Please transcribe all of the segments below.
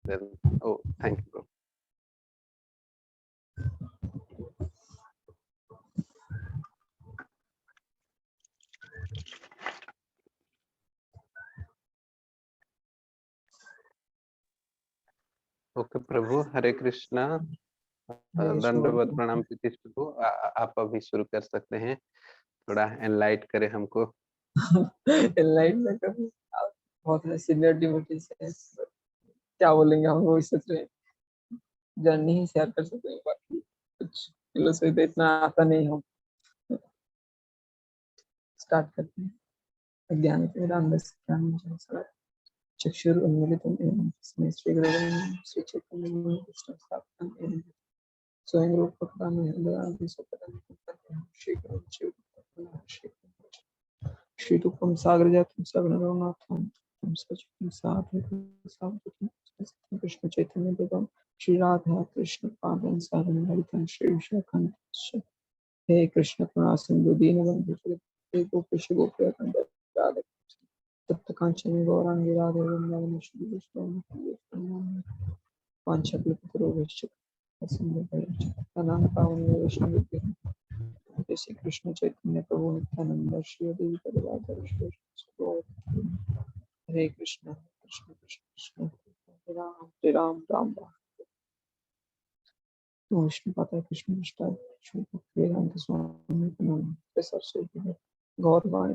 Then, oh, thank you, bro. Okay प्रभु, हरे कृष्णा। दंडवत प्रणाम प्रीतिश प्रभु। आप अभी शुरू कर सकते हैं, थोड़ा एनलाइट करें हमको। एनलाइट ना कभी, आप बहुत सीनियर डिवोटीज हैं, क्या बोलेंगे हम वो इस तरह जर्नी ही शेयर कर सकते हैं, बाकी कुछ फिलोसफी पे इतना आता नहीं हो। स्टार्ट करते हैं। अज्ञान के ज्ञान चक्षुरुन्मीलितं येन तस्मै श्रीगुरवे श्री चैतन्य स्थापितं येन स्वयं रूप प्रकामेन ददाति स्वपदं श्रीगुरं श्रीरूपं सागरजातं सगुणरघुनाथं तं सजीवं साधुं कृष्ण चैतन्य देवं श्री राधा कृष्ण पादं साधन ललितं श्री विशाखान्वितं हे कृष्ण करुणा सिंधु दीनबंधु जगत गोपेश गोपिकान्त राधे तप्त कांचन गौरांगी राधे वृंदावन श्री कृष्ण पांचक्लिपुरोगश्च नाम पावन वैष्णव श्री कृष्ण चैतन्य प्रभु नित्यानंद श्री अद्वैत गदाधर श्री हरे कृष्ण कृष्ण कृष्ण कृष्ण हरे राम राम राम विष्णु पाता कृष्ण विष्णु वेदांत स्वामी सरस्वती गौरवाणी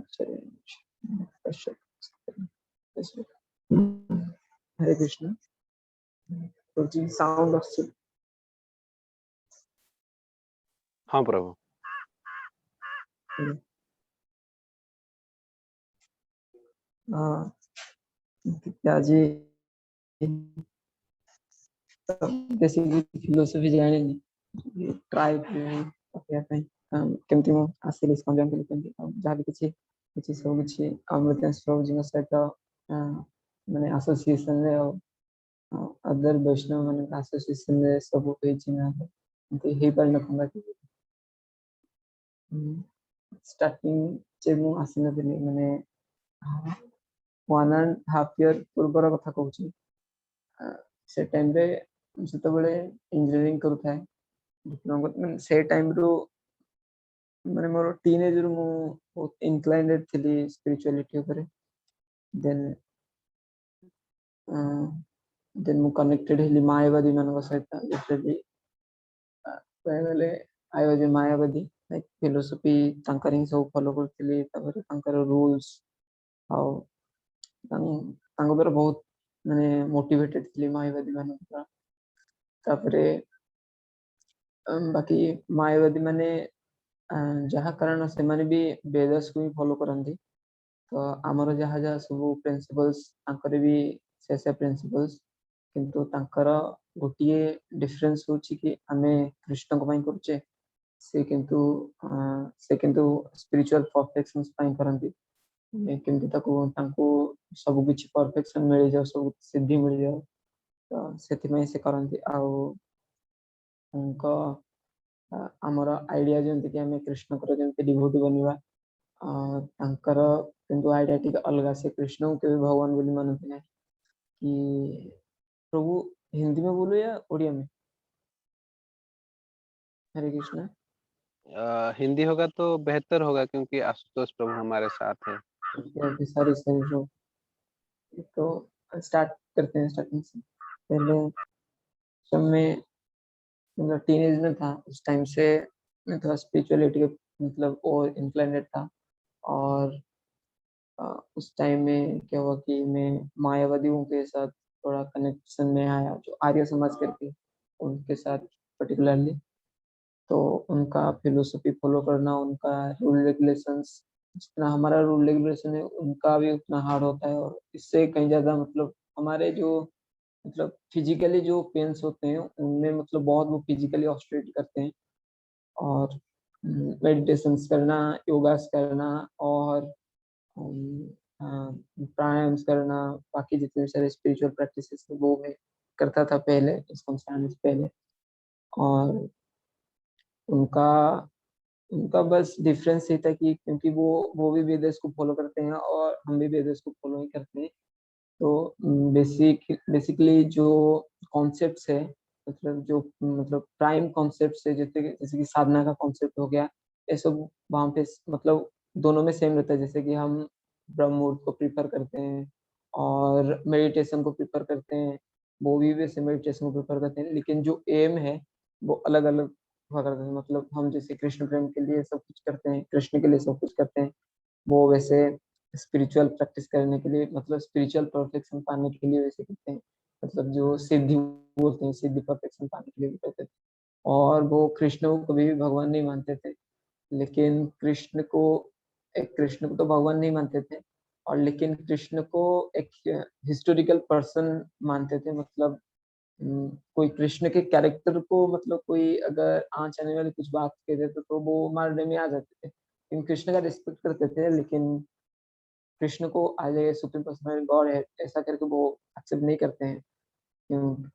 हरे कृष्ण। तो जी साउंड ऑफ हाँ प्रभु। क्या जी बेसिकली फिलोसफी जाने ट्राई କରିବା ପାଇଁ କେମିତି ମୁଁ ଆସିଲି ସଞ୍ଜୟ କେମିତି ଯାହା ବି କିଛି ସବୁ କିଛି ଅମୃତ ପ୍ରଭୁଜୀଙ୍କ ସହିତ ମାନେ ଆସୋସିଏସନରେ ଅଦର ବୈଷ୍ଣବ ମାନଙ୍କ ଆସୋସିଏସନରେ ସବୁ ହେଇଛି ନା ଏମିତି ହେଇପାରିନଥାନ୍ତା କି ଷ୍ଟାର୍ଟିଂ ଯେ ମୁଁ ଆସିନଥିଲି ମାନେ 1.5 year ପୂର୍ବର କଥା କହୁଛି से टाइम रे ଯେତେବେଳେ इंजीनियरिंग କରୁଥାଏ ମାନେ ସେ ଟାଇମ ରୁ ମାନେ ମୋର टीनेज ରୁ ମୁଁ ବହୁତ ଇନକ୍ଲାଇନ୍ଡ ଥିଲି ସ୍ପିରିଚୁଆଲିଟି ଉପରେ ଦେନ୍ ମୁଁ କନେକ୍ଟେଡ ହେଲି ମାୟାବାଦୀ ମାନଙ୍କ ସହିତ ଲିଟରାଲି କହିଲେ ଆଇ ୱାଜ ଏ ମାୟାବାଦୀ ଲାଇକ ଫିଲୋସଫି ତାଙ୍କର ହିଁ ସବୁ ଫଲୋ କରୁଥିଲି ତାପରେ ତାଙ୍କର ରୁଲ୍ସ ଆଉ ତାଙ୍କ ଦ୍ୱାରା ବହୁତ ମାନେ ମୋଟିଭେटेड ଥିଲି ମାୟାବାଦୀ ମାନଙ୍କ तापरे बाकी मायावादी माने जहाँ कारण से माने भी वेदस को ही फॉलो करंती तो आमर जहाँ जहाँ सब प्रिंसिपल्स तांकर भी से प्रिंसिपल्स किंतु तांकर गोटिए डिफरेंस होची कि आमे कृष्ण को पाई करचे से किंतु स्पिरिचुअल परफेक्शंस पाई करंती किंतु ताको सब कुछ परफेक्शन मिल जाओ सब सिद्धि मिल जाओ तो से से करंती आउ उनको आमर आइडिया जमती कि आम कृष्ण जमी डिभोटी बनवा तांकर किंतु आइडिया टी अलग से कृष्ण को कभी भगवान बोली मानते ना कि प्रभु हिंदी में बोलो या उड़िया में। हरे कृष्ण। हिंदी होगा तो बेहतर होगा क्योंकि आशुतोष प्रभु हमारे साथ है। सारी तो स्टार्ट करते हैं स्टार्टिंग से। पहले जब मैं मतलब टीनेज में था उस टाइम से मैं थोड़ा स्पिरिचुअलिटी के मतलब और इंक्लाइनेड था और उस टाइम में क्या हुआ कि मैं मायावादियों के साथ थोड़ा कनेक्शन में आया जो आर्य समाज करके उनके साथ पर्टिकुलरली तो उनका फिलोसफी फॉलो करना उनका रूल रेगुलेशंस जितना हमारा रूल रेगुलेशन है उनका भी उतना हार्ड होता है और इससे कहीं ज़्यादा मतलब हमारे जो मतलब फिजिकली जो पेन्स होते हैं उनमें मतलब बहुत वो फिजिकली ऑस्ट्रेट करते हैं और मेडिटेशन करना योगास करना और प्राणायाम करना बाकी जितने सारे स्पिरिचुअल प्रैक्टिसेस वो मैं करता था पहले इसको आने से पहले और उनका उनका बस डिफरेंस ये था कि क्योंकि वो भी वेदस को फॉलो करते हैं और हम भी वेदस को फॉलो ही करते हैं तो बेसिकली जो कॉन्सेप्ट्स है, मतलब जो मतलब प्राइम कॉन्सेप्ट्स है, जैसे जैसे कि साधना का कॉन्सेप्ट हो गया, ये सब वहाँ पे मतलब दोनों में सेम रहता है। जैसे कि हम ब्रह्म मुहूर्त को प्रीफर करते हैं और मेडिटेशन को प्रीफर करते हैं, वो भी वैसे मेडिटेशन को प्रीफर करते हैं, लेकिन जो एम है वो अलग अलग हुआ करते हैं। मतलब हम जैसे कृष्ण प्रेम के लिए सब कुछ करते हैं, कृष्ण के लिए सब कुछ करते हैं, वो वैसे स्पिरिचुअल प्रैक्टिस करने के लिए, मतलब स्पिरिचुअल परफेक्शन पाने के लिए वैसे करते हैं। मतलब जो सिद्धि बोलते हैं, सिद्धि परफेक्शन पाने के लिए भी करते थे। और वो कृष्ण को कभी भी भगवान नहीं मानते थे, लेकिन कृष्ण को तो भगवान नहीं मानते थे, और लेकिन कृष्ण को एक हिस्टोरिकल पर्सन मानते थे। मतलब कोई कृष्ण के कैरेक्टर को, मतलब कोई अगर आँच आने वाली कुछ बात कह देते तो वो मारने में आ जाते थे। लेकिन कृष्ण का रिस्पेक्ट करते थे, लेकिन कृष्ण को as a supreme personal god है ऐसा करके वो एक्सेप्ट नहीं करते हैं।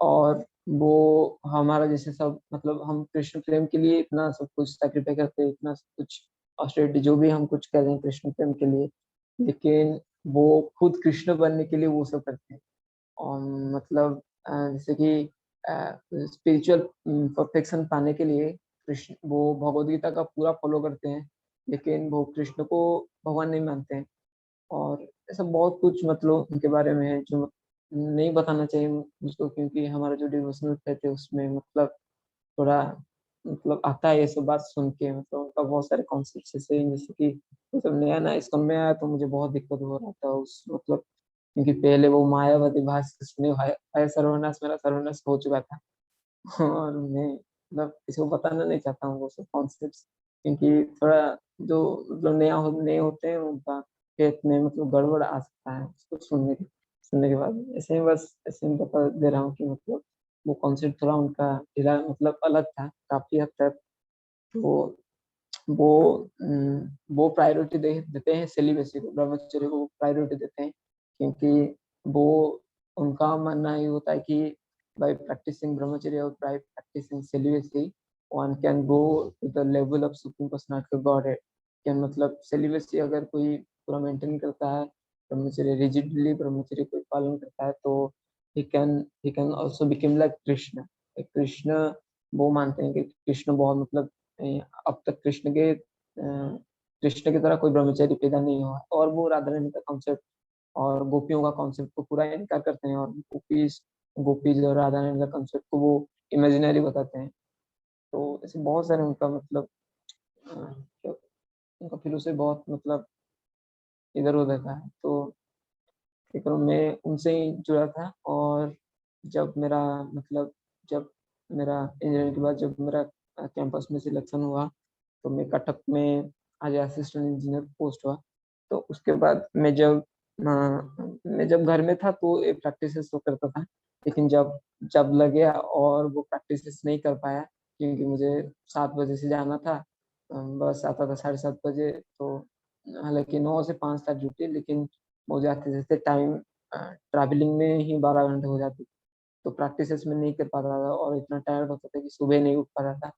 और वो हमारा जैसे सब, मतलब हम कृष्ण प्रेम के लिए इतना सब कुछ सैक्रिफाई करते हैं, इतना सब कुछ ऑस्टेरिटी जो भी हम कुछ कर रहे हैं कृष्ण प्रेम के लिए, लेकिन वो खुद कृष्ण बनने के लिए वो सब करते हैं। और मतलब जैसे कि स्पिरिचुअल परफेक्शन पाने के लिए कृष्ण वो भगवद गीता का पूरा फॉलो करते हैं, लेकिन वो कृष्ण को भगवान नहीं मानते हैं। और ऐसा बहुत कुछ मतलब उनके बारे में है जो नहीं बताना चाहिए मुझको, क्योंकि हमारा जो डिवोशनल फेथ है उसमें मतलब थोड़ा मतलब आता है ये सब बात सुन के। मतलब उनका बहुत सारे कॉन्सेप्ट ऐसे हैं, जैसे कि मतलब नया नया इस्कॉन में आया तो मुझे बहुत दिक्कत हो रहा था उस मतलब, क्योंकि पहले वो मायावादी भाष्य सुने हाय सर्वनाश, मेरा सर्वनाश हो चुका था। और मैं मतलब किसी को बताना नहीं चाहता हूँ वो सब कॉन्सेप्ट्स, क्योंकि थोड़ा जो मतलब नए होते हैं उनका फेथ में मतलब गड़बड़ आ सकता है उसको सुनने के बाद। ऐसे ही बस ऐसे ही बता दे रहा हूँ कि मतलब वो कॉन्सेप्ट थोड़ा उनका ढीला मतलब अलग था काफी हद तक। तो वो वो प्रायोरिटी देते हैं सेलिबेसी को, ब्रह्मचर्य को प्रायोरिटी देते हैं, क्योंकि वो उनका मानना ये होता है कि by practicing brahmacharya or by practicing celibacy one can go to the level of supreme personality of godhead। क्या मतलब सेलिबेसी अगर कोई पूरा मेंटेन करता है, ब्रह्मचर्य रिजिडली ब्रह्मचर्य कोई पालन करता है, तो he can also become like Krishna. Krishna वो मानते हैं कि कृष्ण बहुत मतलब अब तक कृष्ण की तरह कोई ब्रह्मचारी पैदा नहीं हुआ, और वो राधा रानी का कॉन्सेप्ट और गोपियों का कॉन्सेप्ट को पूरा इनकार करते हैं, और गोपीज और राधा रानी का कॉन्सेप्ट को वो इमेजिनरी बताते हैं। तो ऐसे बहुत सारे उनका मतलब उनका फिलोसफी बहुत मतलब इधर उधर का है। तो एक मैं उनसे ही जुड़ा था। और जब मेरा मतलब जब मेरा इंजीनियरिंग के बाद जब मेरा कैंपस में सिलेक्शन हुआ, तो मैं कटक में एज असिस्टेंट इंजीनियर पोस्ट हुआ। तो उसके बाद मैं जब घर में था तो ये प्रैक्टिसेस तो करता था, लेकिन जब जब लगे और वो प्रैक्टिसेस नहीं कर पाया, क्योंकि मुझे 7 बजे से जाना था, बस आता था 7:30 बजे। तो हालांकि 9 से 5 था ड्यूटी, लेकिन वो जाते जाते टाइम ट्रैवलिंग में ही 12 घंटे हो जाते। तो प्रैक्टिसेस में नहीं कर पाता था और इतना टायर्ड होता था कि सुबह नहीं उठ पाता था।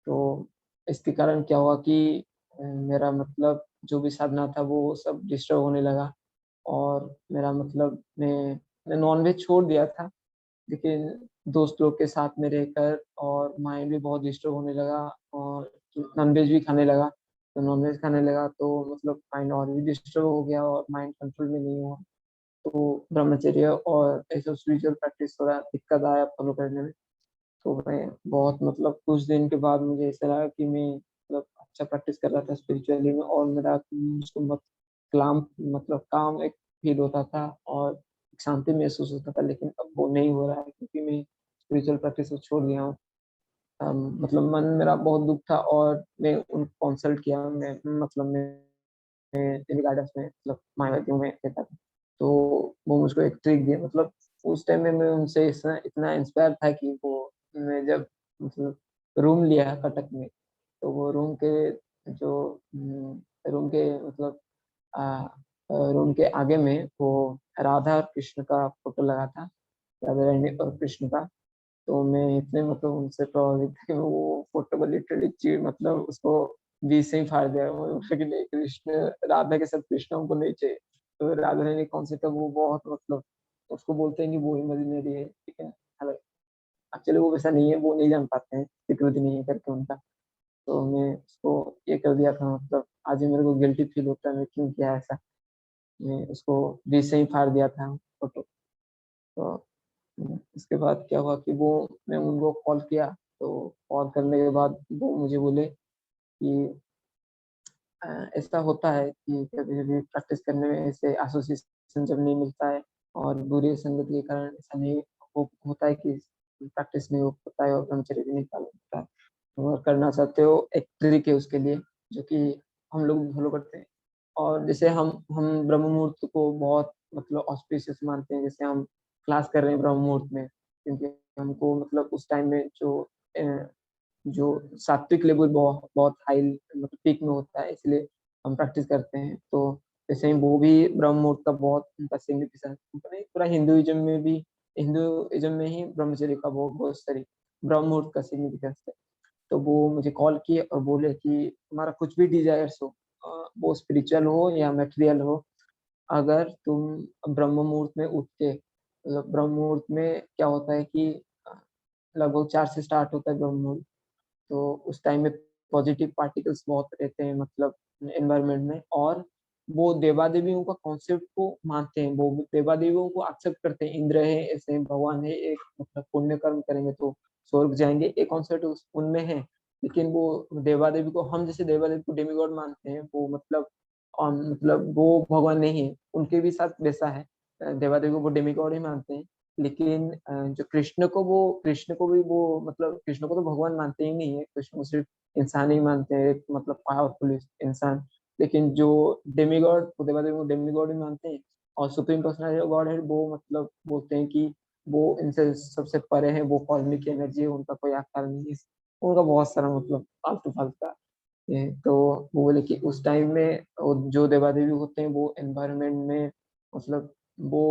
तो इसके कारण क्या हुआ कि मेरा मतलब जो भी साधना था वो सब डिस्टर्ब होने लगा। और मेरा मतलब मैं नॉनवेज छोड़ दिया था, लेकिन दोस्त लोग के साथ में रहकर और माइंड भी बहुत डिस्टर्ब होने लगा, और नॉनवेज भी खाने लगा। तो नॉनवेज खाने लगा तो मतलब माइंड और भी डिस्टर्ब हो गया और माइंड कंट्रोल में नहीं हुआ। तो ब्रह्मचर्य और ऐसा स्पिरिचुअल प्रैक्टिस थोड़ा दिक्कत आया फॉलो करने में। तो मैं बहुत मतलब कुछ दिन के बाद मुझे ऐसा लगा कि मैं मतलब अच्छा प्रैक्टिस कर रहा था स्पिरिचुअली में, और मेरा मुझको कलाम मतलब काम एक फील होता था और शांति महसूस होता था। लेकिन अब वो नहीं हो रहा है, क्योंकि मैं स्पिरिचुअल प्रैक्टिस को छोड़ दिया हूँ। मतलब मन मेरा बहुत दुख था, और मैं उनको कंसल्ट किया। मैं मतलब मैं गार्डन्स में मतलब मायावतियों में रहता था। तो वो मुझको एक ट्रिक दिया। मतलब उस टाइम में मैं उनसे इतना इतना इंस्पायर था कि वो मैं जब मतलब रूम लिया कटक में, तो वो जो रूम के मतलब रूम के आगे में वो राधा और कृष्ण का फोटो लगा था, राधा रानी और कृष्ण का। तो मैं इतने मतलब उनसे प्रभावित था कि वो फोटो को लिटरली चीर मतलब उसको बीच से ही फाड़ दिया। वो बोला कि नहीं, कृष्ण राधा के साथ कृष्ण हमको नहीं चाहिए। तो राधा रानी कौन सी, तब वो बहुत मतलब उसको बोलते हैं कि वो इमेजिनरी है, लेकिन एक्चुअली वो वैसा नहीं है, वो नहीं जान पाते हैं, सिक्योरिटी नहीं है करके उनका। तो मैं उसको ये कर दिया था, मतलब आज ही मेरे को गिल्टी फील होता है, मैं क्यों किया ऐसा। मैं उसको बीच से ही फाड़ दिया था फ़ोटो। तो उसके बाद क्या हुआ कि वो मैं उनको कॉल किया, तो कॉल करने के बाद वो मुझे बोले कि ऐसा होता है कि कभी-कभी प्रैक्टिस करने में ऐसे एसोसिएशन जब नहीं मिलता है और बुरी संगत के कारण ऐसा नहीं होता है कि प्रैक्टिस नहीं हो पाता है और ब्रह्मचर्य भी नहीं पालन होता है। अगर करना चाहते हो एक ट्रिक है उसके लिए, जो कि हम लोग फॉलो करते हैं। और जैसे हम ब्रह्म मुहूर्त को बहुत मतलब ऑस्पिशियस मानते हैं, जैसे हम क्लास कर रहे हैं ब्रह्म मुहूर्त में, क्योंकि हमको मतलब उस टाइम में अ, जो सात्विक लेवल बहुत हाई मतलब पीक में होता है, इसलिए हम प्रैक्टिस करते हैं। तो जैसे ही वो भी ब्रह्म मुहूर्त का बहुत उनका सिग्निफिकेंस पूरा हिंदुइज़्म में भी, हिंदुइज़्म में ही ब्रह्मचर्य का बहुत बहुत सारी ब्रह्म मुहूर्त का सिग्निफिकेंस है। तो वो मुझे कॉल किए और बोले कि तुम्हारा कुछ भी डिज़ायर्स हो, वो स्पिरिचुअल हो या मटेरियल हो, अगर तुम ब्रह्म मुहूर्त में उठ के, मतलब ब्रह्म मुहूर्त में क्या होता है कि अ, लगभग 4 से स्टार्ट होता है ब्रह्म मुहूर्त। तो उस टाइम में पॉजिटिव पार्टिकल्स बहुत रहते हैं मतलब एनवायरनमेंट में, और वो देवा-देवियों का कॉन्सेप्ट को मानते हैं, वो देवा-देवियों को एक्सेप्ट करते हैं। इंद्र है, ऐसे भगवान है, एक मतलब पुण्य कर्म करेंगे तो स्वर्ग जाएँगे, एक कॉन्सेप्ट उस उनमें है। लेकिन वो देवा-देवी को, हम जैसे देवा-देवी को डेमिगॉड मानते हैं, वो मतलब मतलब वो भगवान नहीं है, उनके भी साथ वैसा है। देवा-देवी को वो डेमिगॉड ही मानते हैं। लेकिन जो कृष्ण को भी वो मतलब कृष्ण को तो भगवान मानते ही नहीं है, कृष्ण को सिर्फ़ इंसान ही मानते हैं, एक मतलब पावरफुल इंसान। लेकिन जो डेमिगॉड को, देवा-देवी को डेमिगॉड ही मानते हैं, और सुप्रीम पर्सनैलिटी ऑफ गॉडहेड वो मतलब बोलते हैं कि वो इनसे सबसे परे है, वो कॉस्मिक एनर्जी है, उनका कोई आकार नहीं है। उनका बहुत सारा मतलब फालतू-फालतू का तो वो बोले कि उस टाइम में जो देवा-देवी होते हैं वो एनवायरनमेंट में मतलब वो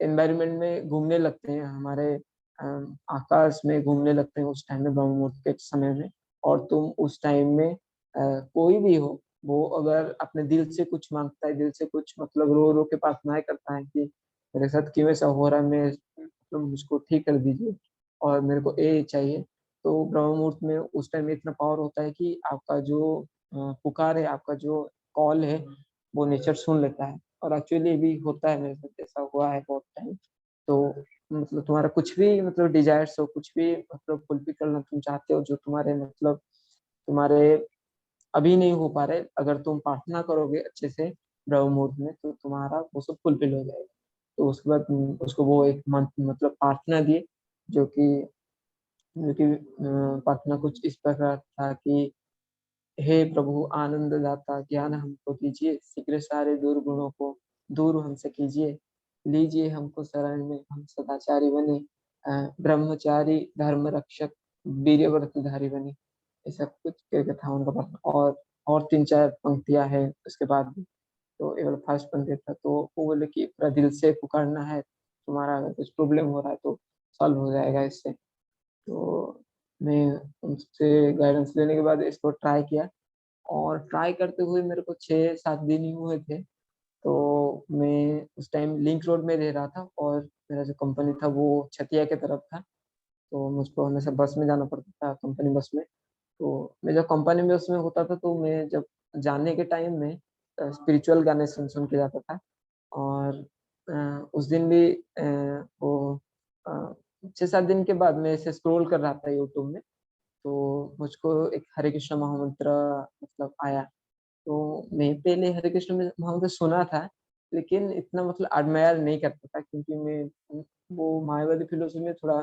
एनवायरनमेंट में घूमने लगते हैं, हमारे अ, आकाश में घूमने लगते हैं उस टाइम में ब्रह्म मुहूर्त के समय में। और तुम उस टाइम में कोई भी हो, वो अगर अपने दिल से कुछ माँगता है, दिल से कुछ मतलब रो-रो के प्रार्थनाएँ करता है कि मेरे साथ क्यों ऐसा हो रहा है, मैं मतलब मुझको ठीक कर दीजिए और मेरे को ये चाहिए। तो ब्रह्म मुहूर्त में उस टाइम में इतना पावर होता है कि आपका जो पुकार है, आपका जो कॉल है, वो नेचर सुन लेता है। और एक्चुअली भी होता है, मेरे साथ ऐसा हुआ है बहुत टाइम। तो मतलब तुम्हारा कुछ भी मतलब डिज़ायर्स हो, कुछ भी मतलब फुलफ़िल करना तुम चाहते हो, जो तुम्हारे मतलब तुम्हारे अभी नहीं हो पा रहे, अगर तुम प्रार्थना करोगे अच्छे से ब्रह्म मुहूर्त में, तो तुम्हारा वो सब फुलफ़िल हो जाएगा। तो उसके बाद उसको वो एक मंत्र मतलब प्रार्थना दिए, जो कि प्रार्थना कुछ इस प्रकार था कि हे प्रभु आनंद दाता ज्ञान हमको दीजिए, शीघ्र सारे दुर्गुणों को दूर हमसे कीजिए, लीजिए हमको शरण में, हम सदाचारी बने, ब्रह्मचारी धर्म रक्षक वीर्यव्रतधारी बने। ऐसा कुछ करके था उनका प्रश्न। और 3-4 पंक्तियाँ हैं उसके बाद भी। तो ये वाला फर्स्ट पंक्ति था, तो वो बोले कि पूरा दिल से पुकारना है, तुम्हारा अगर कुछ प्रॉब्लम हो रहा है तो सॉल्व हो जाएगा इससे। तो मैं उनसे गाइडेंस लेने के बाद इसको ट्राई किया, और ट्राई करते हुए मेरे को 6-7 दिन ही हुए थे। तो मैं उस टाइम लिंक रोड में रह रहा था, और मेरा जो कंपनी था वो छतिया की तरफ था। तो मुझको हमेशा बस में जाना पड़ता था, कंपनी बस में। तो मैं जब कंपनी बस में होता था, तो मैं जब जाने के टाइम में स्पिरिचुअल गाने सुन-सुन के जाता था। और उस दिन भी वो अ, 6-7 दिन के बाद मैं ऐसे स्क्रॉल कर रहा था यूट्यूब में, तो मुझको एक हरे कृष्ण महामंत्र मतलब आया। तो मैं पहले हरे कृष्ण में महामंत्र सुना था, लेकिन इतना मतलब एडमायर नहीं करता था, क्योंकि मैं वो मायावादी फिलॉसफी में थोड़ा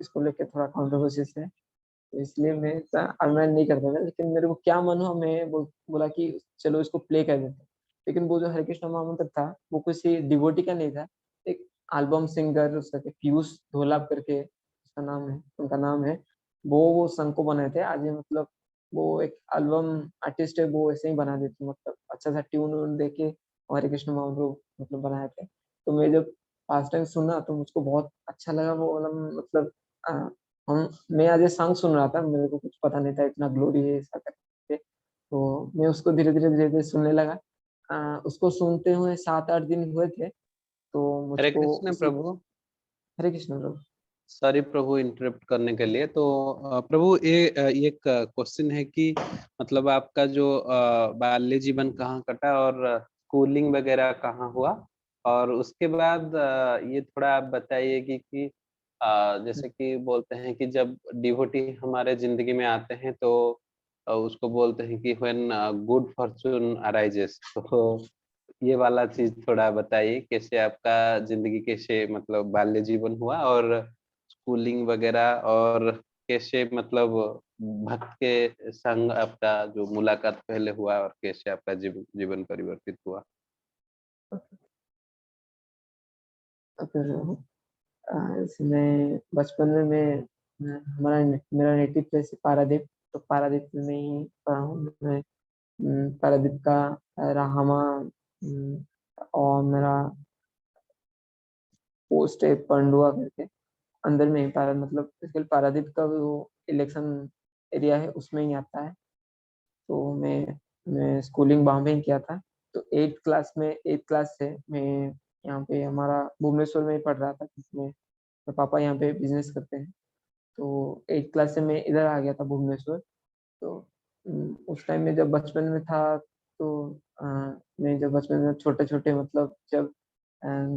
इसको लेके थोड़ा कंट्रोवर्सीज़ है। तो इसलिए मैं इतना एडमायर नहीं करता था, लेकिन मेरे को क्या मन हुआ, मैं बोला कि चलो इसको प्ले कर देते हैं। लेकिन वो जो हरे कृष्ण महामंत्र था, वो किसी डिवोटी का नहीं था। एक एल्बम सिंगर उसका पीयूष धोलाप करके उसका नाम है, उनका नाम है। वो संग को बनाए थे। आज ये मतलब वो एक एल्बम आर्टिस्ट है, वो ऐसे ही बना देते मतलब अच्छा-सा ट्यून-व्यून देके हरे कृष्ण महामंत्र मतलब बनाए थे। तो मैं जब फर्स्ट टाइम सुना तो मुझको बहुत अच्छा लगा वो वाला मतलब अ, हम मैं आज ये सॉन्ग सुन रहा था, मेरे को कुछ पता नहीं था इतना ग्लोरी है ऐसा करके। तो मैं उसको धीरे-धीरे सुनने लगा। उसको सुनते हुए 7-8 दिन हुए थे, तो हरे मुझको कृष्ण उसी प्रभु। हरे कृष्ण प्रभु। सॉरी प्रभु इंटरप्ट करने के लिए। तो प्रभु ये एक क्वेश्चन है कि मतलब आपका जो बाल्य जीवन कहाँ कटा और स्कूलिंग वगैरह कहाँ हुआ, और उसके बाद ये थोड़ा आप बताइए कि जैसे कि बोलते हैं कि जब डिवोटी हमारे जिंदगी में आते हैं तो उसको बोलते हैं कि व्हेन गुड फॉर्चून अराइजेस। तो ये वाला चीज थोड़ा बताइए, कैसे आपका जिंदगी कैसे मतलब बाल्य जीवन हुआ और स्कूलिंग वगैरह, और कैसे मतलब भक्त के संग आपका जो मुलाकात पहले हुआ और कैसे आपका जीवन परिवर्तित हुआ। फिर इसमें बचपन में हमारा मेरा नेटिव प्लेस है पारादीप। तो पारादीप में ही पढ़ा हूँ मैं। पारादीप का राहमा और मेरा पोस्ट है पंडुआ करके, अंदर में ही पारा मतलब फिलहाल पारादीप का वो इलेक्शन एरिया है उसमें ही आता है। तो मैं स्कूलिंग वहाँ पे ही किया था। तो 8th क्लास से मैं यहाँ पे हमारा भुवनेश्वर में ही पढ़ रहा था, जिसमें मेरे पापा यहाँ पे बिजनेस करते हैं। तो 8th क्लास से मैं इधर आ गया था भुवनेश्वर। तो उस टाइम में जब बचपन में था तो अ, मैं जब बचपन में छोटे छोटे मतलब जब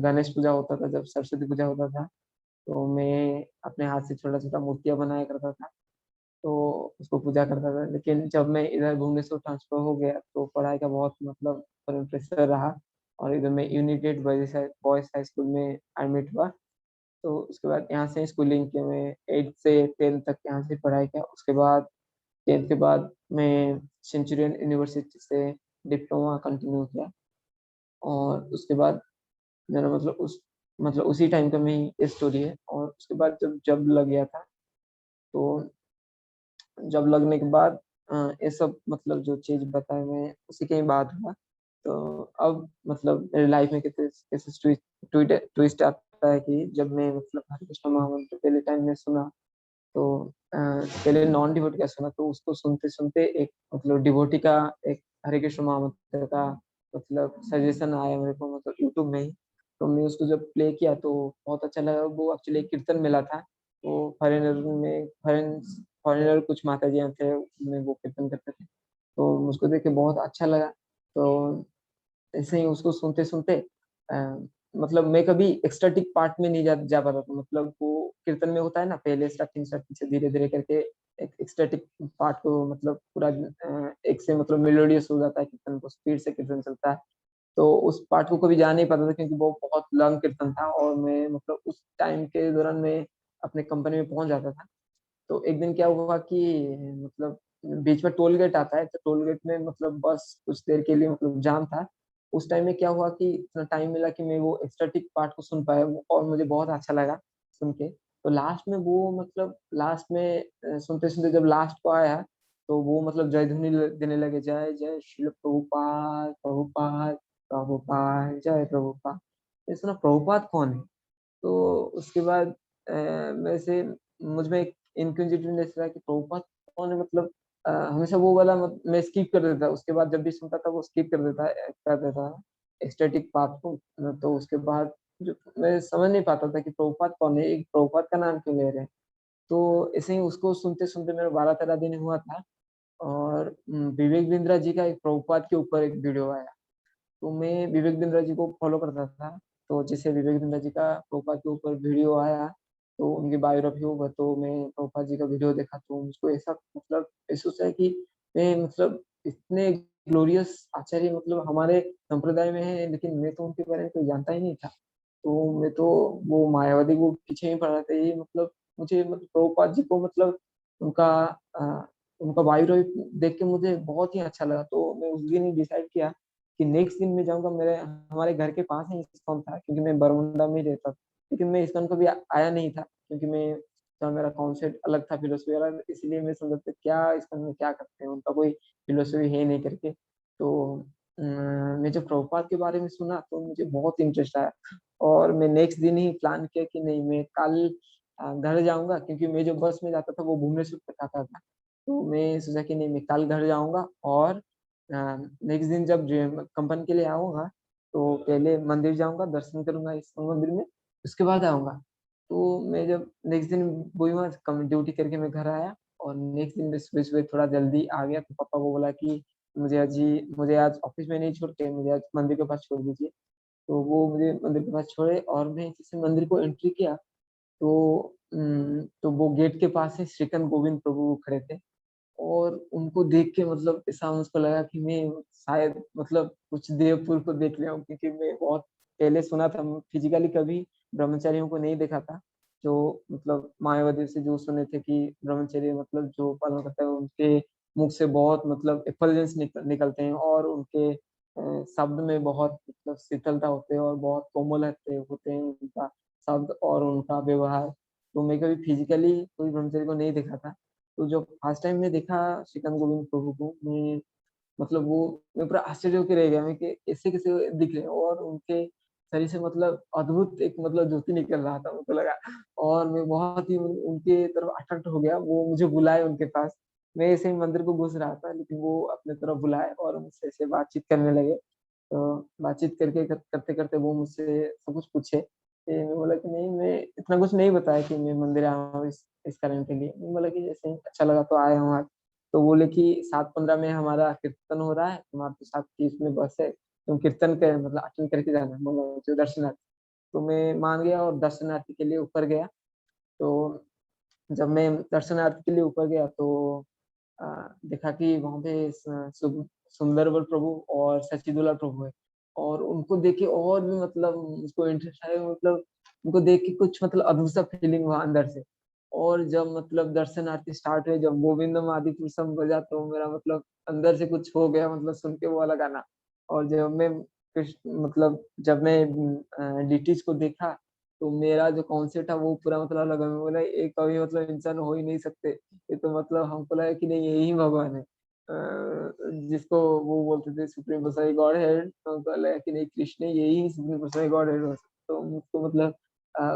गणेश पूजा होता था, जब सरस्वती पूजा होता था, तो मैं अपने हाथ से छोटा छोटा मूर्तियां बनाया करता था। तो उसको पूजा करता था। लेकिन जब मैं इधर भुवनेश्वर ट्रांसफर हो गया तो पढ़ाई का बहुत मतलब प्रेशर रहा, और इधर मैं यूनाइटेड बॉयज हाई स्कूल में एडमिट हुआ। तो उसके बाद यहाँ से स्कूलिंग किया मैं 8 से 10 तक यहाँ से पढ़ाई किया। उसके बाद 10th के बाद मैं सेंचुरियन यूनिवर्सिटी से डिप्लोमा कंटिन्यू किया। और उसके बाद मेरा मतलब उसी टाइम का मेरी ये स्टोरी है। और उसके बाद जब जब लग गया था, तो जब लगने के बाद ये सब मतलब जो चीज बताए मैं उसी के ही बाद हुआ। तो अब मतलब मेरी लाइफ में कैसे कैसे ट्विस्ट आता है कि जब मैं मतलब हरे कृष्ण महामंत्र पहले टाइम में सुना, तो पहले नॉन डिवोटी का सुना, तो उसको सुनते सुनते एक मतलब डिवोटी का एक हरे कृष्ण महामंत्र का मतलब सजेशन आया मेरे को, मतलब यूट्यूब में ही। तो मैं उसको जब प्ले किया तो बहुत अच्छा लगा। वो एक्चुअली कीर्तन मिला था। वो फॉरेनर कुछ माता जी थे, उनमें वो कीर्तन करते थे। तो मुझको देख के बहुत अच्छा लगा। तो ऐसे ही उसको सुनते सुनते मतलब मैं कभी एक्स्टेटिक पार्ट में नहीं जा पाता था। मतलब वो कीर्तन में होता है ना, पहले स्टार्टिंग स्टार्टिंग से धीरे धीरे करके एक एक्स्टेटिक पार्ट को मतलब पूरा एक से मतलब मेलोडियस हो जाता है कीर्तन, को स्पीड से कीर्तन चलता है। तो उस पार्ट को कभी जा नहीं पाता था, क्योंकि वो बहुत लॉन्ग कीर्तन था। और मैं मतलब उस टाइम के दौरान मैं अपने कंपनी में पहुंच जाता था। तो एक दिन क्या हुआ कि मतलब बीच में टोल गेट आता है, तो टोल गेट में मतलब बस कुछ देर के लिए मतलब जाम था। उस टाइम में क्या हुआ कि इतना टाइम मिला कि मैं वो एक्स्ट्राटिक पार्ट को सुन पाया, और मुझे बहुत अच्छा लगा सुन के। तो लास्ट में वो मतलब लास्ट में सुनते सुनते जब लास्ट को आया, तो वो मतलब जय ध्वनि देने लगे, जय जय शिल प्रभुपाद प्रभुपाद प्रभुपाद जय प्रभुपाद। ये सुना प्रभुपाद कौन है। तो उसके बाद मेरे से मुझ में एक इंक्विजिटिवनेस रहा कि प्रभुपाद कौन है, मतलब हमेशा वो वाला मैं स्किप कर देता। उसके बाद जब भी सुनता था वो स्किप कर देता एक्स्टेटिक पार्ट को। तो उसके बाद जो मैं समझ नहीं पाता था कि प्रभुपाद कौन है, एक प्रभुपाद का नाम क्यों ले रहे हैं। तो ऐसे ही उसको सुनते सुनते मेरा 12-13 दिन हुआ था। और विवेक बिंद्रा जी का एक प्रभुपाद के ऊपर एक वीडियो आया। तो मैं विवेक बिंद्रा जी को फॉलो करता था। तो जैसे विवेक बिंद्रा जी का प्रोपा के ऊपर वीडियो आया, तो उनकी बायोग्राफी होगा, तो मैं प्रोपा जी का वीडियो देखा तो मुझको ऐसा मतलब महसूस है कि मैं मतलब इतने ग्लोरियस आचार्य मतलब हमारे संप्रदाय में है, लेकिन मैं तो उनके बारे में कोई जानता ही नहीं था। तो मैं तो वो मायावादी को पीछे ही पड़ रहा था। ये मतलब मुझे मतलब प्रभुपाद जी को मतलब उनका अ, उनका बायोग्राफी देख के मुझे बहुत ही अच्छा लगा। तो मैं उस दिन ही डिसाइड किया कि नेक्स्ट दिन मैं जाऊंगा। मेरे हमारे घर के पास ही इस्कॉन था, क्योंकि मैं बरमुंडा में ही रहता था। लेकिन मैं इस्कॉन कभी आया नहीं था, क्योंकि मैं तो मेरा कॉन्सेप्ट अलग था फिलोसफी वाला, इसलिए मैं समझा था क्या इस्कॉन में क्या करते हैं, उनका कोई फिलोसफी है नहीं करके। तो मैं जब प्रभुपाद के बारे में सुना तो मुझे बहुत इंटरेस्ट आया। और मैं नेक्स्ट दिन ही प्लान किया कि नहीं, मैं कल घर जाऊंगा, क्योंकि मैं जो बस में जाता था वो भुवनेश्वर तक आता था। तो मैं सोचा कि नहीं, मैं कल घर जाऊंगा, और नेक्स्ट दिन जब कंपनी के लिए आऊंगा तो पहले मंदिर जाऊंगा, दर्शन करूंगा इस मंदिर में, उसके बाद आऊंगा। तो मैं जब नेक्स्ट दिन वही वहाँ कम ड्यूटी करके मैं घर आया और नेक्स्ट दिन मैं सुबह-सुबह थोड़ा जल्दी आ गया, तो पापा को बोला कि मुझे आज ऑफ़िस में नहीं छोड़ के मुझे आज मंदिर के पास छोड़ दीजिए। तो वो मुझे मंदिर के पास छोड़े और मैं जैसे मंदिर को एंट्री किया, तो वो गेट के पास ही श्रीकंठ गोविंद प्रभु खड़े थे और उनको देख के मतलब ऐसा मुझको लगा कि मैं शायद मतलब कुछ देव पुरुष को देख रहा हूँ, क्योंकि मैं बहुत पहले सुना था, फिज़िकली कभी ब्रह्मचारियों को नहीं देखा था। जो मतलब मायावती से जो सुने थे कि ब्रह्मचर्य मतलब जो पालन करता है उनके मुख से बहुत मतलब एफल्जेंस निकलते हैं और उनके शब्द में बहुत मतलब शीतलता होते हैं और बहुत कोमल होते हैं उनका शब्द और उनका व्यवहार। तो मैं कभी फिज़िकली कोई ब्रह्मचारी को नहीं देखा था। तो जब फर्स्ट टाइम मैं देखा श्रीकांत गोविंद प्रभु को, मैं मतलब वो मैं पूरा आश्चर्य होके रह गया मैं कि ऐसे कैसे दिख रहे हैं और उनके शरीर से मतलब अद्भुत एक मतलब ज्योति निकल रहा था, मुझको लगा और मैं बहुत ही उनके तरफ अट्रैक्ट हो गया। वो मुझे बुलाए उनके पास, मैं ऐसे ही मंदिर को घुस रहा था लेकिन वो अपने तरफ बुलाए और मुझसे ऐसे बातचीत करने लगे। तो बातचीत करते-करते वो मुझसे सब कुछ पूछे। मैं बोला कि नहीं, मैं इतना कुछ नहीं बताया कि मैं मंदिर आया हूँ इस कारण के लिए। मैं बोला कि जैसे ही अच्छा लगा तो आया हूँ आज। तो बोले कि 7:15 में हमारा कीर्तन हो रहा है, तुम्हारा तो 7:30 में बस है, तुम कीर्तन के मतलब अटेंड करके जाना, मतलब जो दर्शनार्थ। तो मैं मान गया और दर्शनार्थी के लिए ऊपर गया। तो जब मैं दर्शनार्थी के लिए ऊपर गया तो अ, देखा कि वहाँ पे सुंदरबल प्रभु और सच्चिदुल्लाह प्रभु है और उनको देख के और भी मतलब मुझको इंटरेस्ट आया, मतलब उनको देख के कुछ मतलब अद्भुत सा फीलिंग हुआ अंदर से। और जब मतलब दर्शन आरती स्टार्ट हुई, जब गोविंदम आदिपुरुषम बजा तो मेरा मतलब अंदर से कुछ हो गया, मतलब सुन के वो वाला गाना। और जब मैं डीटीज़ को देखा, तो मेरा जो कॉन्सेप्ट था वो पूरा मतलब अलग है। मैं बोला ये कभी मतलब इंसान हो ही नहीं सकते। ये तो मतलब हमको लगा कि नहीं, यही भगवान है। जिसको वो बोलते थे सुप्रीम पर्सनल गॉड हेड, तो हमको लगा कि नहीं, कृष्ण यही सुप्रीम पर्सनल गॉड हेड हो सकता। तो मुझको मतलब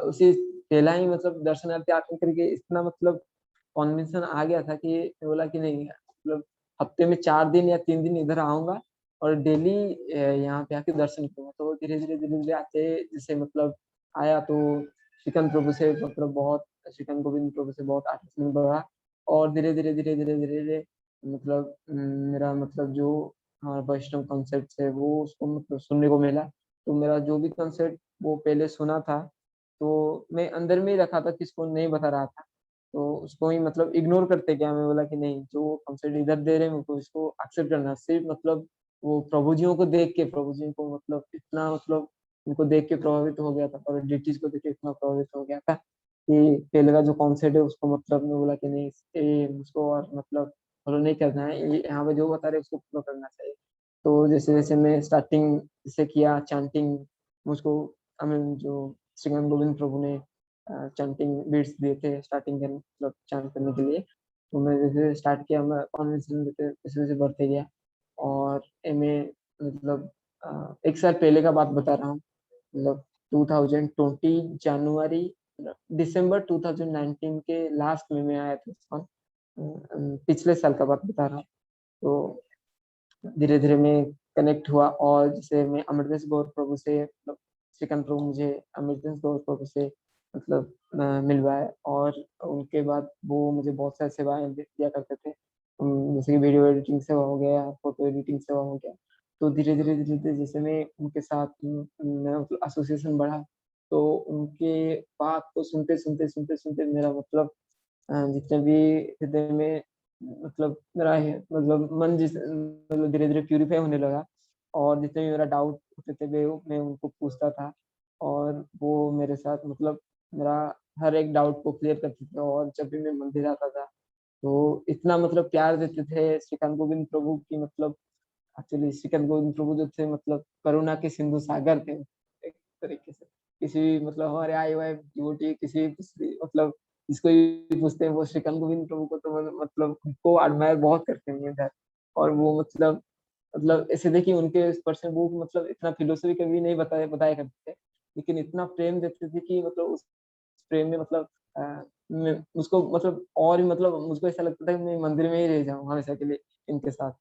उसी पहला ही मतलब दर्शनार्थी आते करके इतना मतलब कॉन्विंसन आ गया था कि बोला कि नहीं, मतलब हफ्ते में 4 दिन या 3 दिन इधर आऊँगा और डेली यहाँ पे आके दर्शन करूँगा। तो धीरे-धीरे आते जैसे मतलब आया तो श्रीकांत प्रभु से मतलब बहुत श्रीकांत गोविंद प्रभु से बहुत अटैचमेंट बढ़ा और धीरे-धीरे मतलब मेरा मतलब जो हमारा वैष्णव कॉन्सेप्ट है वो उसको मतलब सुनने को मिला। तो मेरा जो भी कॉन्सेप्ट वो पहले सुना था, तो मैं अंदर में ही रखा था, किसी को नहीं बता रहा था। तो उसको ही मतलब इग्नोर करते गया। मैं बोला कि नहीं, जो कॉन्सेप्ट इधर दे रहे हैं मेरे को इसको एक्सेप्ट करना है। सिर्फ मतलब वो प्रभु जियों को देख के, प्रभु जी को मतलब इतना मतलब उनको देख के प्रभावित हो गया था और डिटीज़ को देख के इतना प्रभावित हो गया था कि पहले का जो कॉन्सेप्ट है उसको मतलब मैं बोला कि नहीं, ये मुझको और मतलब फॉलो नहीं करना है। ये यहाँ पे जो बता रहे हैं उसको फॉलो करना चाहिए। तो जैसे-जैसे मैं स्टार्टिंग से किया चैंटिंग, मुझको आई मीन जो श्रीगण गोविंद प्रभु ने चैंटिंग बीट्स दिए थे स्टार्टिंग के मतलब चैंट करने के लिए। तो मैं जैसे स्टार्ट किया, मैं कॉन्फिडेंस जैसे-जैसे बढ़ते गया और एमए मतलब 1 साल पहले का बात बता रहा हूँ। मतलब 2020 जनवरी दिसंबर 2019 के लास्ट में मैं आया था इस्कॉन। पिछले साल का बात बता रहा हूँ। तो धीरे-धीरे मैं कनेक्ट हुआ और जैसे मैं अमरदास गौर प्रभु से मतलब श्रीकांत प्रभु मुझे अमरदास गौर प्रभु से मतलब मिलवाए और उनके बाद वो मुझे बहुत सारी सेवाएँ दिया करते थे। जैसे कि वीडियो एडिटिंग सेवा हो गया, फ़ोटो एडिटिंग सेवा हो गया। तो धीरे-धीरे जैसे मैं उनके साथ मेरा मतलब एसोसिएशन बढ़ा, तो उनके बात को सुनते मेरा मतलब जितने भी हृदय में मतलब मेरा है मतलब मन जिस मतलब धीरे-धीरे प्यूरीफाई होने लगा और जितने भी मेरा डाउट होते थे वो मैं उनको पूछता था और वो मेरे साथ मतलब मेरा हर एक डाउट को क्लियर करते थे और जब भी मैं मंदिर आता था, तो इतना मतलब प्यार देते थे श्रीकांत गोविंद प्रभु की मतलब एक्चुअली श्रीकांत गोविंद प्रभु जो थे मतलब करुणा के सिंधु सागर थे, एक तरीके से। किसी भी मतलब हमारे आए हुए डिवोटी किसी मतलब जिसको भी पूछते हैं वो श्रीकांत गोविंद प्रभु को तो मतलब उनको एडमायर बहुत करते हैं इधर। और वो मतलब ऐसे थे कि उनके इस पर्सन वो मतलब इतना फिलॉसफी कभी नहीं बताया बताया करते थे। लेकिन इतना प्रेम देते थे कि मतलब उस प्रेम में मतलब मैं उसको मतलब और भी मतलब मुझको ऐसा लगता था कि मैं मंदिर में ही रह जाऊँ हमेशा के लिए इनके साथ।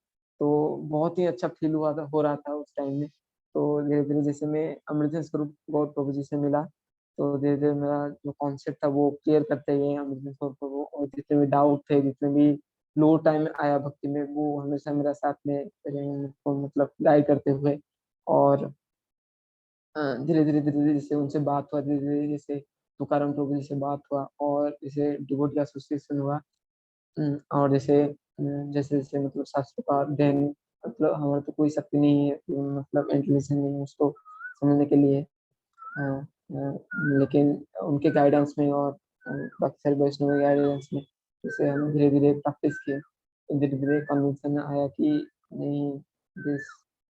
तो बहुत ही अच्छा फ़ील हुआ था हो रहा था उस टाइम में। तो धीरे-धीरे जैसे मैं अमृतसर स्वरूप गौर प्रभु जी से मिला, तो धीरे-धीरे मेरा जो कॉन्सेप्ट था वो क्लियर करते गए अमृत प्रभु, और जितने भी डाउट थे, जितने भी लो टाइम आया भक्ति में, वो हमेशा मेरा साथ में रहे, मुझको मतलब गाइड करते हुए। और धीरे-धीरे जैसे उनसे बात हुआ, धीरे-धीरे जैसे तुकाराम प्रभु जी से बात हुआ, और जैसे डिवोटी एसोसिएशन हुआ। और जैसे-जैसे मतलब शास्त्रों का अध्ययन, मतलब हमारा तो कोई शक्ति नहीं है, मतलब इंटेलिजेंस नहीं है उसको समझने के लिए। लेकिन उनके गाइडेंस में, और बाकी सारे वैष्णव के गाइडेंस में जैसे हम धीरे-धीरे प्रैक्टिस किए, तो धीरे-धीरे कन्विक्शन आया कि नहीं, this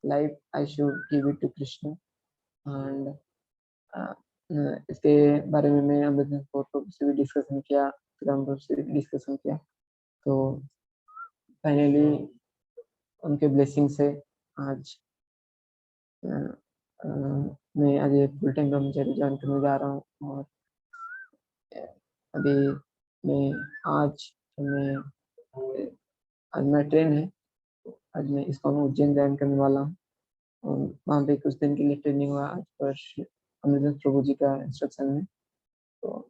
life I should give it to Krishna. And uh, इसके बारे में मैं अमृत प्रभु से भी डिस्कशन किया, राम प्रभु से भी डिस्कशन किया। तो फाइनली उनके ब्लेसिंग से आज अ, अ, मैं आज एक फुल टाइम ब्रह्मचारी जॉइन करने जा रहा हूँ। और अ, अभी मैं आज मैं आज मेरा ट्रेन है, आज मैं इस्कॉन उज्जैन जॉइन करने वाला हूँ, और वहाँ पे कुछ दिन के लिए ट्रेनिंग हुआ आज पर अमृत प्रभु जी का इंस्ट्रक्शन में। तो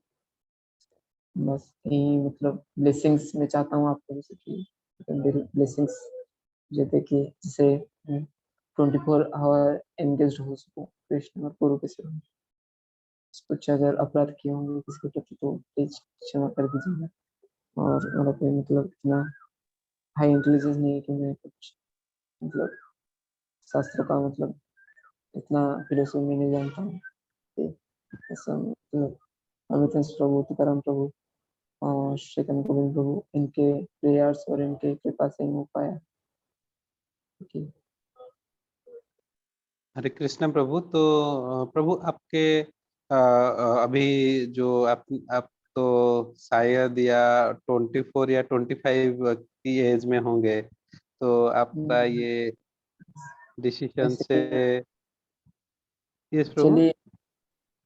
बस यही मतलब ब्लेसिंग्स मैं चाहता हूँ आप लोगों से कि मेरी ब्लेसिंग्स मुझे देखिए, जिससे 24 आवर एंगेज्ड हो सकूँ कृष्ण और गुरु के सेवा में। कुछ अगर अपराध किए होंगे किसी के प्रति तो प्लीज क्षमा कर दीजिएगा। और मेरा कोई मतलब इतना हाई इंटेलिजेंस नहीं है कि मैं कुछ मतलब शास्त्रों का मतलब इतना फिलोसफी में नहीं जानता हूँ कि ऐसा मतलब अमित प्रभु, तुकाराम प्रभु और श्रीकांत गोविंद प्रभु, इनके प्रेयर्स और इनके कृपा से ही हो पाया। ओके। हरे कृष्ण प्रभु। तो प्रभु आपके अभी जो आप तो शायद या 24 या 25 की एज में होंगे, तो आपका ये डिसीजन ऐसे से। यस प्रभु। चलिए,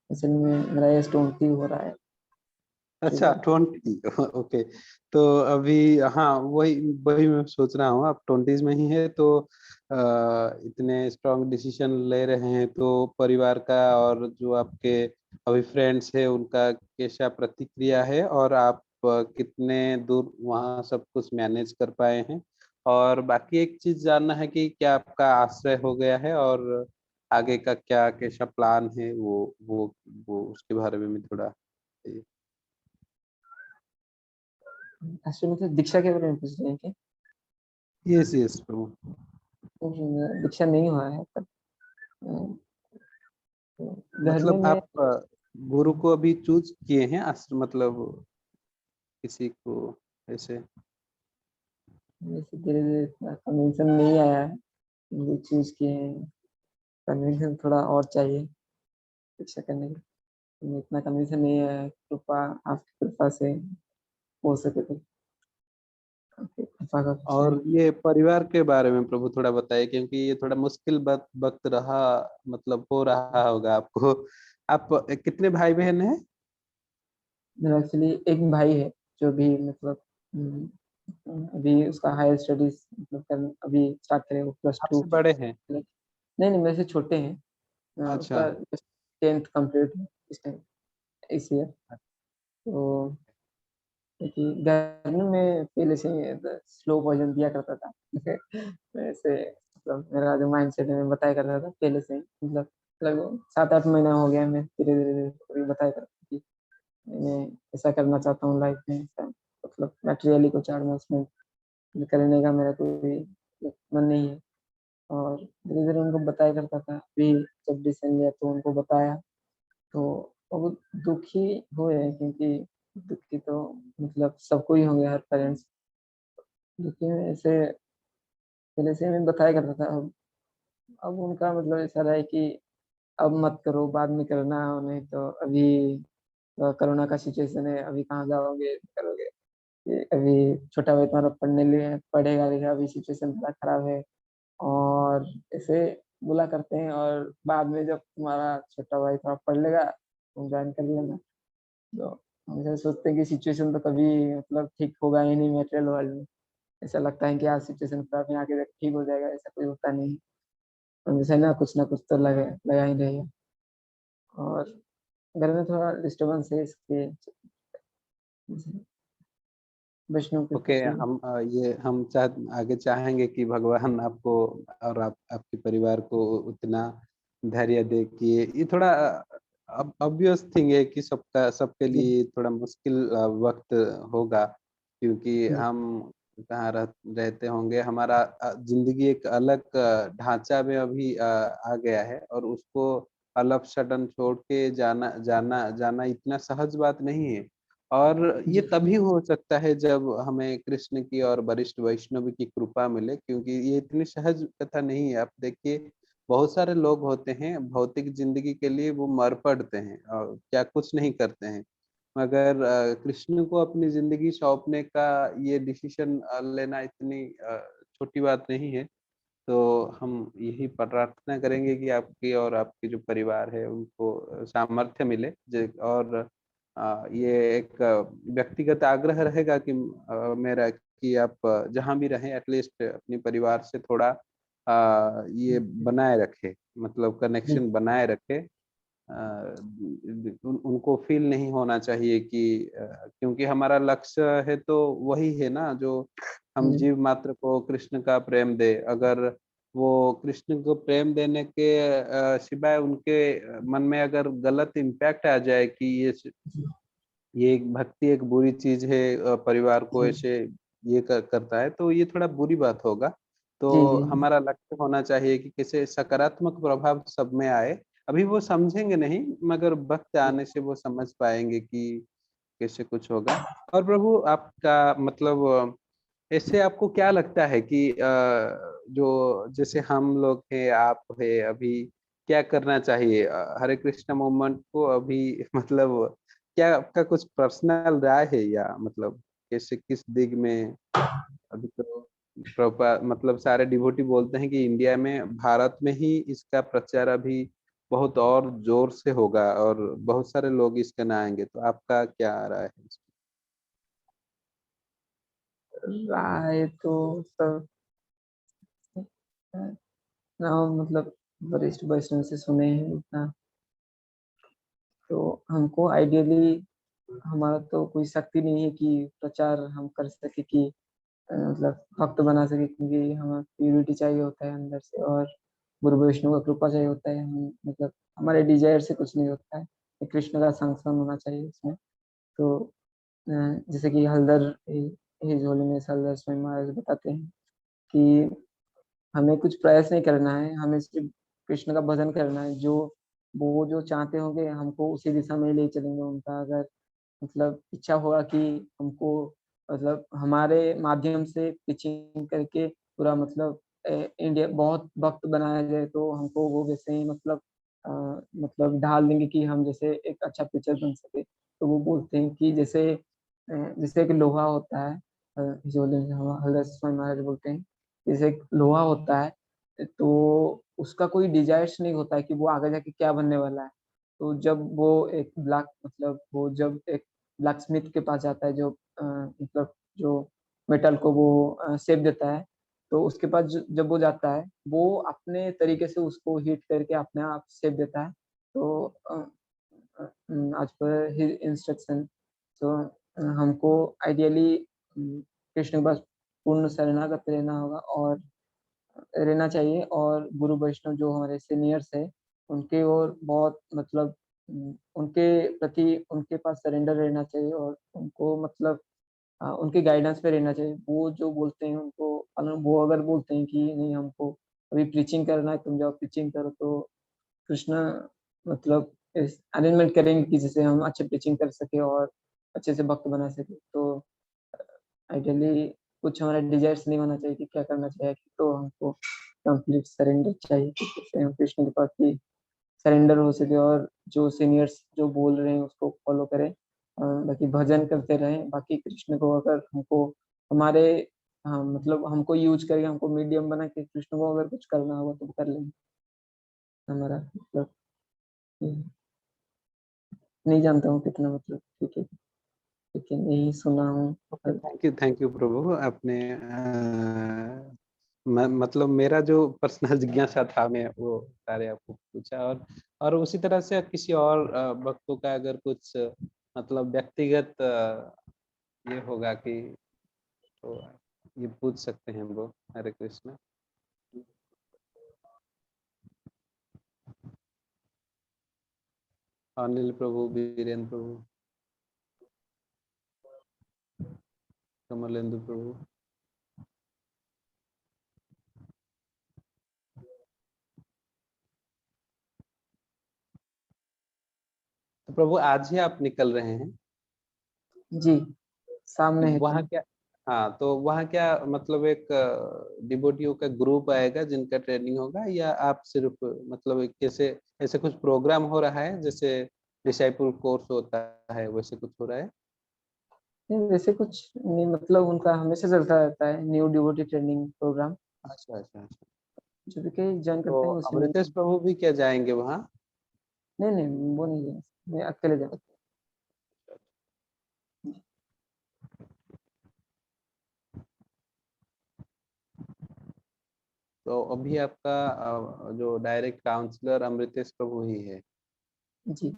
असल में मेरा एज 20 हो रहा है इस अच्छा बार। 20। ओके। तो अभी हाँ, वही वही मैं सोच रहा हूँ, आप 20s में ही है तो इतने स्ट्रांग डिसीजन ले रहे हैं, तो परिवार का और जो आपके अभी फ्रेंड्स है उनका कैसा प्रतिक्रिया है, और आप कितने दूर वहाँ सब कुछ मैनेज कर पाए हैं। और बाकी एक चीज जानना है कि क्या आपका आश्रय हो गया है, और आगे का क्या कैसा प्लान है, वो उसके बारे में भी थोड़ा। एक्चुअली मतलब दीक्षा के बारे में पूछ रहे हैं क्या? यस यस प्रभु। दीक्षा नहीं हुआ है पर घर में मतलब मैं आप गुरु को अभी चूज किए हैं, मतलब किसी को ऐसे। जैसे धीरे-धीरे इतना कन्विक्शन नहीं आया है, जो चीज़ किए हैं, कन्विक्शन थोड़ा और चाहिए दीक्षा करने के लिए। इतना कन्विक्शन नहीं आया है, कृपा आपकी कृपा से हो सके तो। आपकी कृपा का कुछ है। और ये परिवार के बारे में प्रभु थोड़ा बताइए, क्योंकि ये थोड़ा मुश्किल वक्त रहा, मतलब हो रहा होगा आपको। आप कितने भाई बहन हैं? मेरा एक्चुअली एक भाई है जो भी मतलब अभी उसका हायर स्टडीज मतलब अभी स्टार्ट करेगा +2। आपसे बड़े हैं? नहीं नहीं, मेरे से छोटे हैं। अच्छा। उसका 10th कंप्लीट है इस टाइम, इस ईयर। तो क्योंकि गर्मी में पहले से स्लो पॉइजन दिया करता था। वैसे मतलब मेरा जो माइंडसेट है मैं बताया करता था पहले से ही, मतलब लगभग 7-8 महीना हो गया, मैं धीरे धीरे धीरे बताया करता था कि मैं ऐसा करना चाहता हूँ लाइफ में, ऐसा मतलब मैटेरियली कुछ एडवांसमेंट करने का मेरा कोई मन नहीं है। और धीरे धीरे उनको बताया करता था, अभी जब डिसीजन लिया तो उनको बताया, तो वो दुखी हुए, क्योंकि दुखी तो मतलब सबको ही होंगे, हर पेरेंट्स दुखी में ऐसे पहले से मैं बताया करता था। अब उनका मतलब ऐसा रहा है कि अब मत करो, बाद में करना, नहीं तो अभी कोरोना का सिचुएशन है, अभी कहाँ जाओगे करोगे, ये अभी छोटा भाई तुम्हारा पढ़ने लिए पढ़ेगा लिखा, अभी सिचुएशन थोड़ा खराब है, और ऐसे बोला करते हैं। और बाद में जब तुम्हारा छोटा भाई थोड़ा पढ़ लेगा तुम ज्वाइन कर लेना। तो हम ऐसा सोचते हैं कि सिचुएशन तो कभी मतलब ठीक होगा ही नहीं मटेरियल वर्ल्ड में। ऐसा लगता है कि आज सिचुएशन खराब है, आगे जाके ठीक हो जाएगा, ऐसा कोई होता नहीं है। हमेशा ना कुछ तो लगा लगा ही रहेगा। और घर में थोड़ा डिस्टरबेंस है इसके वैष्णव के ओके, प्रति। ये हम आगे चाहेंगे कि भगवान आपको और आपके परिवार को उतना धैर्य दे कि ये थोड़ा ऑब्वियस थिंग है कि सबके जी, लिए थोड़ा मुश्किल वक्त होगा, क्योंकि जी, हम कहाँ रहते होंगे, हमारा जिंदगी एक अलग ढांचा में अभी आ गया है, और उसको अलग सडन छोड़ के जाना जाना जाना इतना सहज बात नहीं है। और ये जी, तभी हो सकता है जब हमें कृष्ण की और वरिष्ठ वैष्णव की कृपा मिले, क्योंकि ये इतनी सहज कथा नहीं है। आप देखिए, बहुत सारे लोग होते हैं भौतिक जिंदगी के लिए वो मर पड़ते हैं और क्या कुछ नहीं करते हैं, मगर कृष्ण को अपनी जिंदगी सौंपने का ये डिसीजन लेना इतनी छोटी बात नहीं है। तो हम यही प्रार्थना करेंगे कि आपकी और आपके जो परिवार है उनको सामर्थ्य मिले, और ये एक व्यक्तिगत आग्रह रहेगा कि मेरा कि आप जहाँ भी रहें एटलीस्ट अपने परिवार से थोड़ा ये बनाए रखें, मतलब जी, कनेक्शन बनाए रखें। उनको फील नहीं होना चाहिए कि क्योंकि हमारा लक्ष्य है तो वही है ना, जो हम जी, जीव मात्र को कृष्ण का प्रेम दे। अगर वो कृष्ण को प्रेम देने के सिवाय उनके मन में अगर गलत इम्पैक्ट आ जाए कि ये एक भक्ति एक बुरी चीज है, परिवार को जी, ऐसे ये करता है, तो ये थोड़ा बुरी बात होगा। तो जी, जी, हमारा लक्ष्य होना चाहिए कि कैसे सकारात्मक प्रभाव सब में आए। अभी वो समझेंगे नहीं, मगर वक्त आने से वो समझ पाएंगे कि कैसे कुछ होगा। और प्रभु आपका मतलब ऐसे आपको क्या लगता है कि जो जैसे हम लोग हैं, आप है अभी, क्या करना चाहिए हरे कृष्णा मूवमेंट को अभी मतलब क्या आपका कुछ पर्सनल राय है, या मतलब कैसे किस दिग में? अभी तो मतलब सारे डिवोटी बोलते हैं कि इंडिया में भारत में ही इसका प्रचार अभी बहुत और जोर से होगा और बहुत सारे लोग इसके ना आएंगे, तो आपका क्या राय है इस राय तो सब ना मतलब वरिष्ठ वैष्णव से सुने हैं उतना। तो हमको आइडियली हमारा तो कोई शक्ति नहीं है कि प्रचार हम कर सके कि मतलब भक्त बना सके, क्योंकि हमें प्यूरिटी चाहिए होता है अंदर से, और गुरु वैष्णव का कृपा चाहिए होता है। हम मतलब हमारे डिजायर से कुछ नहीं होता है, ये कृष्ण का संग होना चाहिए इसमें। तो जैसे कि हल्दर हिज होलीनेस हल्दर स्वयं महाराज बताते हैं कि हमें कुछ प्रयास नहीं करना है, हमें सिर्फ कृष्ण का भजन करना है। जो वो जो चाहते होंगे हमको उसी दिशा में ले चलेंगे। उनका अगर मतलब इच्छा होगा कि हमको मतलब हमारे माध्यम से पिचिंग करके पूरा मतलब इंडिया बहुत भक्त बनाया जाए, तो हमको वो वैसे ही मतलब मतलब ढाल देंगे कि हम जैसे एक अच्छा पिक्चर बन सके। तो वो बोलते हैं कि जैसे एक लोहा होता है, जो हल्दर स्वामी महाराज बोलते हैं, जैसे एक लोहा होता है तो उसका कोई डिजायर्स नहीं होता है कि वो आगे जाके क्या बनने वाला है। तो जब वो एक ब्लैक मतलब वो जब एक ब्लैक स्मिथ के पास जाता है, जो मतलब जो मेटल को वो शेप देता है, तो उसके पास जब वो जाता है, वो अपने तरीके से उसको हीट करके अपने आप शेप देता है। तो आज पर हिज इंस्ट्रक्शन, तो हमको आइडियली कृष्ण के पास पूर्ण शरणागत रहना होगा और रहना चाहिए, और गुरु वैष्णव जो हमारे सीनियर्स है उनके और बहुत मतलब उनके प्रति उनके पास सरेंडर रहना चाहिए, और उनको मतलब उनके गाइडेंस पे रहना चाहिए। वो जो बोलते हैं उनको वो अगर बोलते हैं कि नहीं हमको अभी प्रीचिंग करना है, तुम जाओ प्रीचिंग करो, तो कृष्ण मतलब इस अरेंजमेंट करेंगे कि जिससे हम अच्छे प्रीचिंग कर सके और अच्छे से भक्त बना सके। तो आइडियली कुछ हमारा डिजायर्स नहीं होना चाहिए कि क्या करना चाहिए, तो हमको कंप्लीट सरेंडर चाहिए कि जैसे हम कृष्ण के पास भी सरेंडर हो सके, और जो सीनियर्स जो बोल रहे हैं उसको फॉलो करें। बाकी भजन करते रहें। बाकी कृष्ण को अगर हमको हमारे हाँ मतलब हमको यूज करके हमको मीडियम बना के कृष्ण को अगर कुछ करना होगा तो कर लेंगे। हमारा मतलब ये नहीं जानता हूँ कितना मतलब ठीक है, लेकिन यही सुना हूँ। ओके, थैंक यू प्रभु। आपने मतलब मेरा जो पर्सनल जिज्ञासा था मैं वो सारे आपको पूछा। और उसी तरह से किसी और भक्तों का अगर कुछ मतलब व्यक्तिगत ये होगा कि तो ये पूछ सकते हैं वो। हरे कृष्ण। अनिल प्रभु, वीरेंद्र प्रभु, कमलेंदु प्रभु। तो प्रभु आज ही आप निकल रहे हैं? जी, सामने है वहाँ तो। क्या, हाँ तो वहाँ क्या मतलब एक डिवोटियों का ग्रुप आएगा जिनका ट्रेनिंग होगा, या आप सिर्फ मतलब एक कैसे ऐसे कुछ प्रोग्राम हो रहा है जैसे डिसाइपल कोर्स होता है वैसे कुछ हो रहा है? नहीं, वैसे कुछ नहीं, मतलब उनका हमेशा चलता रहता है न्यू डिवोटी ट्रेनिंग प्रोग्राम। अच्छा अच्छा अच्छा। जो भी कहीं ज्वाइन तो करते हैं उसी में। अमृतेश प्रभु भी क्या जाएंगे वहाँ? नहीं नहीं, वो नहीं है, मैं अकेले जाऊँ। तो अभी आपका जो डायरेक्ट काउंसलर अमृतेश प्रभु ही है? जी।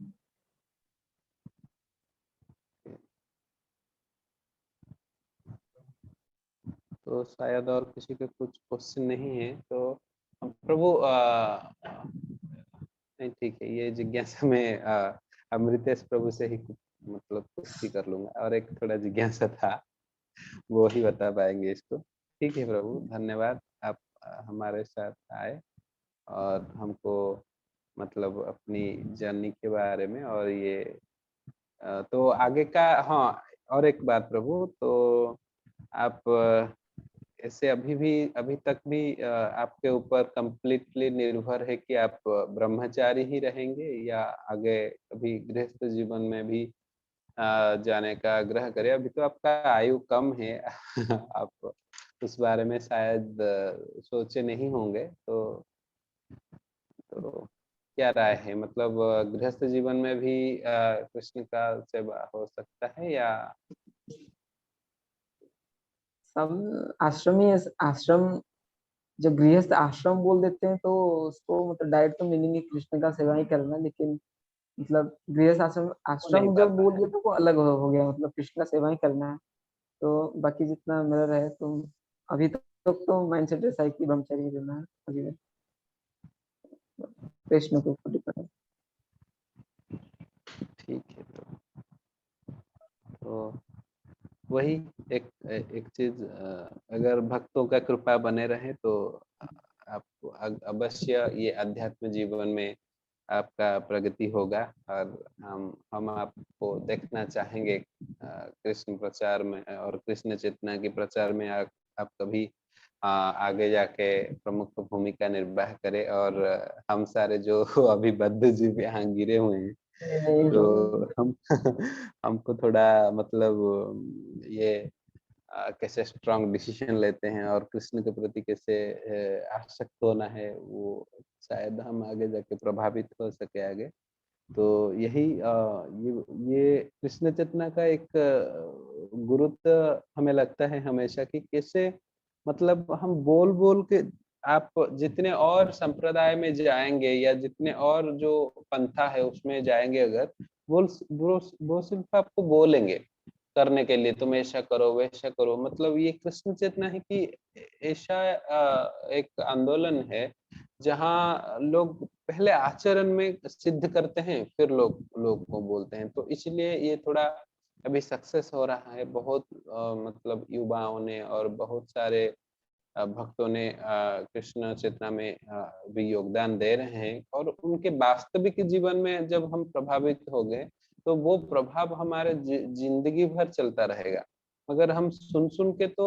तो शायद और किसी के कुछ क्वेश्चन नहीं है तो प्रभु नहीं ठीक है, ये जिज्ञासा मैं अमृतेश प्रभु से ही मतलब पुष्टि कर लूंगा। और एक थोड़ा जिज्ञासा था, वो ही बता पाएंगे इसको। ठीक है प्रभु, धन्यवाद। आप हमारे साथ आए और हमको मतलब अपनी जर्नी के बारे में और ये तो आगे का, हाँ और एक बात प्रभु, तो आप ऐसे अभी तक भी आपके ऊपर कंप्लीटली निर्भर है कि आप ब्रह्मचारी ही रहेंगे या आगे कभी गृहस्थ जीवन में भी जाने का आग्रह करें? अभी तो आपका आयु कम है आप उस बारे में शायद सोचे नहीं होंगे, तो क्या राय है मतलब गृहस्थ जीवन में भी कृष्ण का सेवा हो सकता है या? सब आश्रमी आश्रम, जब गृहस्थ आश्रम बोल देते हैं तो उसको मतलब डायरेक्ट तो मीनिंग है कृष्ण का सेवा ही करना, लेकिन मतलब गृहस्थ आश्रम हो नहीं आश्रम जब पाता बोल है। दिया तो वो अलग हो गया, मतलब कृष्ण का सेवा ही करना है। तो बाकी जितना मेरा रहे तो अभी तक तो माइंडसेट ऐसा है कि ब्रह्मचर्य रहना है अभी तक, कृष्ण के ऊपर डिपेंड है। ठीक है तो वही एक एक चीज अगर भक्तों का कृपा बने रहे तो आपको अवश्य ये अध्यात्म जीवन में आपका प्रगति होगा। और हम आपको देखना चाहेंगे कृष्ण प्रचार में और कृष्ण चेतना के प्रचार में। आप कभी आगे जाके प्रमुख भूमिका निर्वाह करें और हम सारे जो अभी बद्ध जीव यहाँ गिरे हुए हैं नहीं नहीं तो हम हमको थोड़ा मतलब ये कैसे स्ट्रांग डिसीजन लेते हैं और कृष्ण के प्रति कैसे आसक्त होना है, वो शायद हम आगे जाके प्रभावित हो सके आगे। तो यही ये कृष्ण चेतना का एक गुरुत्व हमें लगता है हमेशा कि कैसे मतलब हम बोल बोल के आप जितने और संप्रदाय में जाएंगे या जितने और जो पंथा है उसमें जाएंगे अगर वो सिर्फ आपको बोलेंगे करने के लिए, तुम ऐसा करो वैसा करो। मतलब ये कृष्ण चेतना है कि ऐसा एक आंदोलन है जहाँ लोग पहले आचरण में सिद्ध करते हैं फिर लोग को बोलते हैं। तो इसलिए ये थोड़ा अभी सक्सेस हो रहा है। बहुत मतलब युवाओं ने और बहुत सारे भक्तों ने कृष्ण चेतना में भी योगदान दे रहे हैं और उनके वास्तविक जीवन में जब हम प्रभावित हो गए तो वो प्रभाव हमारे जिंदगी भर चलता रहेगा। मगर हम सुन सुन के तो